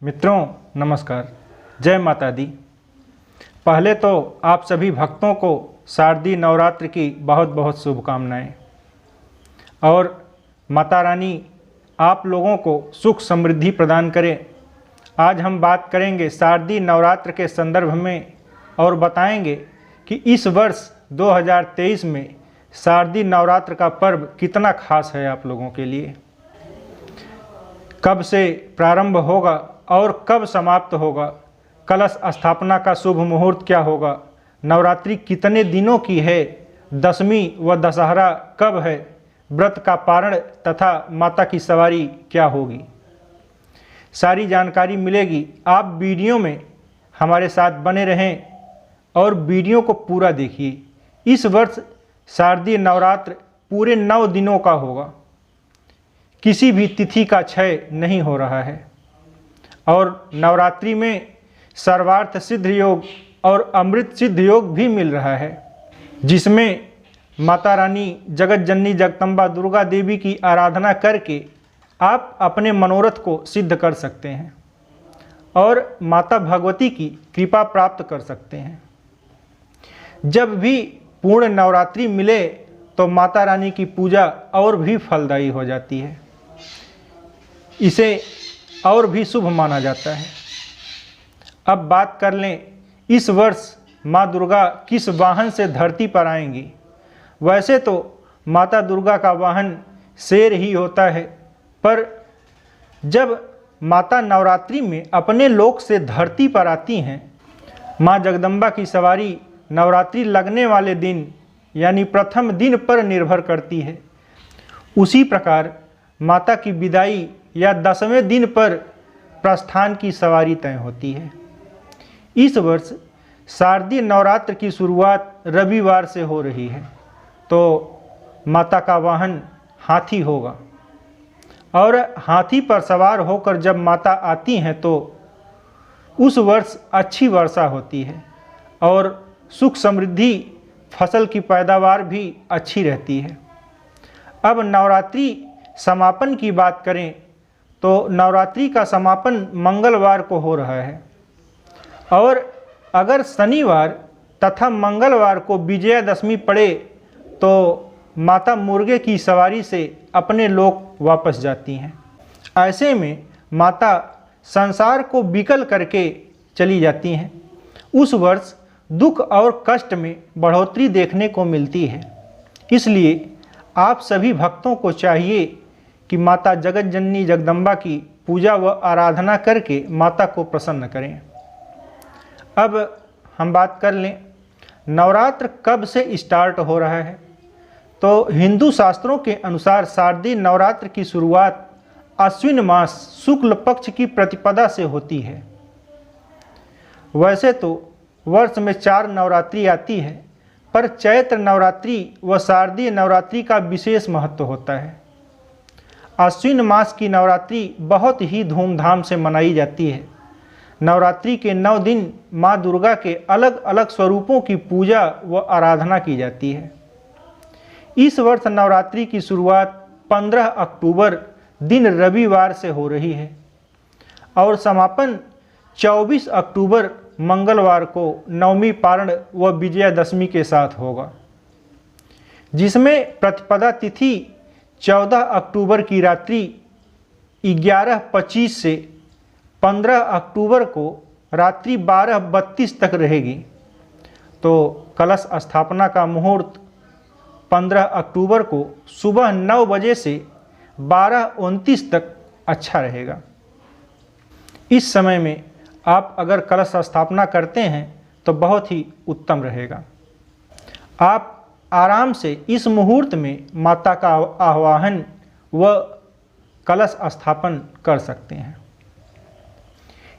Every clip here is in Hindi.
मित्रों नमस्कार, जय माता दी। पहले तो आप सभी भक्तों को शारदीय नवरात्र की बहुत बहुत शुभकामनाएं और माता रानी आप लोगों को सुख समृद्धि प्रदान करें। आज हम बात करेंगे शारदीय नवरात्र के संदर्भ में और बताएंगे कि इस वर्ष 2023 में शारदीय नवरात्र का पर्व कितना खास है आप लोगों के लिए, कब से प्रारंभ होगा और कब समाप्त होगा, कलश स्थापना का शुभ मुहूर्त क्या होगा, नवरात्रि कितने दिनों की है, दशमी व दशहरा कब है, व्रत का पारण तथा माता की सवारी क्या होगी, सारी जानकारी मिलेगी। आप वीडियो में हमारे साथ बने रहें और वीडियो को पूरा देखिए। इस वर्ष शारदीय नवरात्र पूरे 9 दिनों का होगा, किसी भी तिथि का क्षय नहीं हो रहा है और नवरात्रि में सर्वार्थ सिद्ध योग और अमृत सिद्ध योग भी मिल रहा है, जिसमें माता रानी जगत जननी जगदम्बा दुर्गा देवी की आराधना करके आप अपने मनोरथ को सिद्ध कर सकते हैं और माता भगवती की कृपा प्राप्त कर सकते हैं। जब भी पूर्ण नवरात्रि मिले तो माता रानी की पूजा और भी फलदायी हो जाती है, इसे और भी शुभ माना जाता है। अब बात कर लें इस वर्ष माँ दुर्गा किस वाहन से धरती पर आएंगी। वैसे तो माता दुर्गा का वाहन शेर ही होता है, पर जब माता नवरात्रि में अपने लोक से धरती पर आती हैं, माँ जगदम्बा की सवारी नवरात्रि लगने वाले दिन यानी प्रथम दिन पर निर्भर करती है। उसी प्रकार माता की विदाई या 10वें दिन पर प्रस्थान की सवारी तय होती है। इस वर्ष शारदीय नवरात्र की शुरुआत रविवार से हो रही है, तो माता का वाहन हाथी होगा और हाथी पर सवार होकर जब माता आती हैं तो उस वर्ष अच्छी वर्षा होती है और सुख समृद्धि, फसल की पैदावार भी अच्छी रहती है। अब नवरात्रि समापन की बात करें तो नवरात्रि का समापन मंगलवार को हो रहा है और अगर शनिवार तथा मंगलवार को विजयादशमी पड़े तो माता मुर्गे की सवारी से अपने लोक वापस जाती हैं। ऐसे में माता संसार को विकल करके चली जाती हैं। उस वर्ष दुख और कष्ट में बढ़ोतरी देखने को मिलती है। इसलिए आप सभी भक्तों को चाहिए कि माता जगत जननी जगदम्बा की पूजा व आराधना करके माता को प्रसन्न करें। अब हम बात कर लें नवरात्र कब से स्टार्ट हो रहा है, तो हिंदू शास्त्रों के अनुसार शारदीय नवरात्र की शुरुआत अश्विन मास शुक्ल पक्ष की प्रतिपदा से होती है। वैसे तो वर्ष में 4 नवरात्रि आती है, पर चैत्र नवरात्रि व शारदीय नवरात्रि का विशेष महत्व होता है। अश्विन मास की नवरात्रि बहुत ही धूमधाम से मनाई जाती है। नवरात्रि के 9 दिन माँ दुर्गा के अलग अलग स्वरूपों की पूजा व आराधना की जाती है। इस वर्ष नवरात्रि की शुरुआत 15 अक्टूबर दिन रविवार से हो रही है और समापन 24 अक्टूबर मंगलवार को नवमी पारण व विजयादशमी के साथ होगा, जिसमें प्रतिपदा तिथि 14 अक्टूबर की रात्रि 11:25 से 15 अक्टूबर को रात्रि 12:32 तक रहेगी। तो कलश स्थापना का मुहूर्त 15 अक्टूबर को सुबह 9 बजे से 12:29 तक अच्छा रहेगा। इस समय में आप अगर कलश स्थापना करते हैं तो बहुत ही उत्तम रहेगा। आप आराम से इस मुहूर्त में माता का आवाहन व कलश स्थापन कर सकते हैं।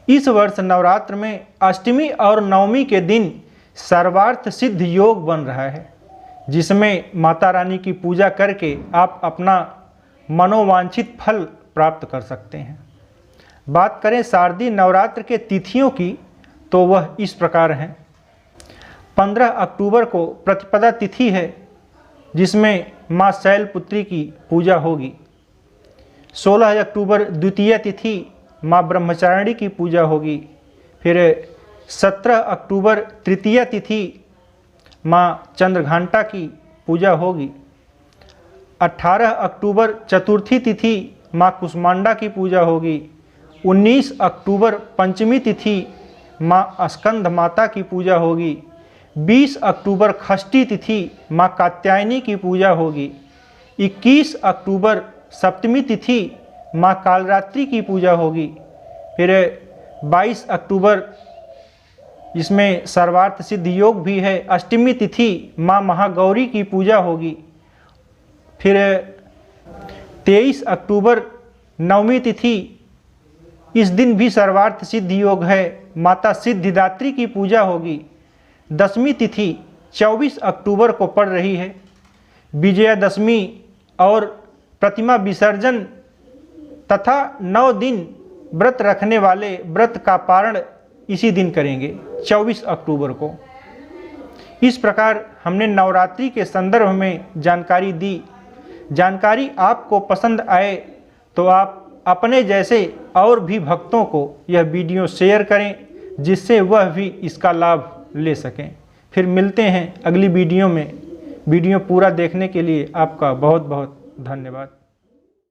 इस वर्ष नवरात्र में अष्टमी और नवमी के दिन सर्वार्थ सिद्ध योग बन रहा है, जिसमें माता रानी की पूजा करके आप अपना मनोवांछित फल प्राप्त कर सकते हैं। बात करें शारदीय नवरात्र के तिथियों की तो वह इस प्रकार हैं। 15 अक्टूबर को प्रतिपदा तिथि है, जिसमें माँ शैलपुत्री की पूजा होगी। 16 अक्टूबर द्वितीय तिथि माँ ब्रह्मचारिणी की पूजा होगी। फिर 17 अक्टूबर तृतीया तिथि माँ चंद्रघंटा की पूजा होगी। 18 अक्टूबर चतुर्थी तिथि माँ कुष्मांडा की पूजा होगी। 19 अक्टूबर पंचमी तिथि माँ स्कंद माता की पूजा होगी। 20 अक्टूबर षष्ठी तिथि माँ कात्यायनी की पूजा होगी। 21 अक्टूबर सप्तमी तिथि माँ कालरात्रि की पूजा होगी। फिर 22 अक्टूबर इसमें सर्वार्थ सिद्ध योग भी है, अष्टमी तिथि माँ महागौरी की पूजा होगी। फिर 23 अक्टूबर नवमी तिथि, इस दिन भी सर्वार्थ सिद्ध योग है, माता सिद्धिदात्री की पूजा होगी। 10वीं तिथि 24 अक्टूबर को पड़ रही है। विजयादशमी और प्रतिमा विसर्जन तथा 9 दिन व्रत रखने वाले व्रत का पारण इसी दिन करेंगे, 24 अक्टूबर को। इस प्रकार हमने नवरात्रि के संदर्भ में जानकारी दी। जानकारी आपको पसंद आए तो आप अपने जैसे और भी भक्तों को यह वीडियो शेयर करें, जिससे वह भी इसका लाभ ले सकें। फिर मिलते हैं अगली वीडियो में। वीडियो पूरा देखने के लिए आपका बहुत बहुत धन्यवाद।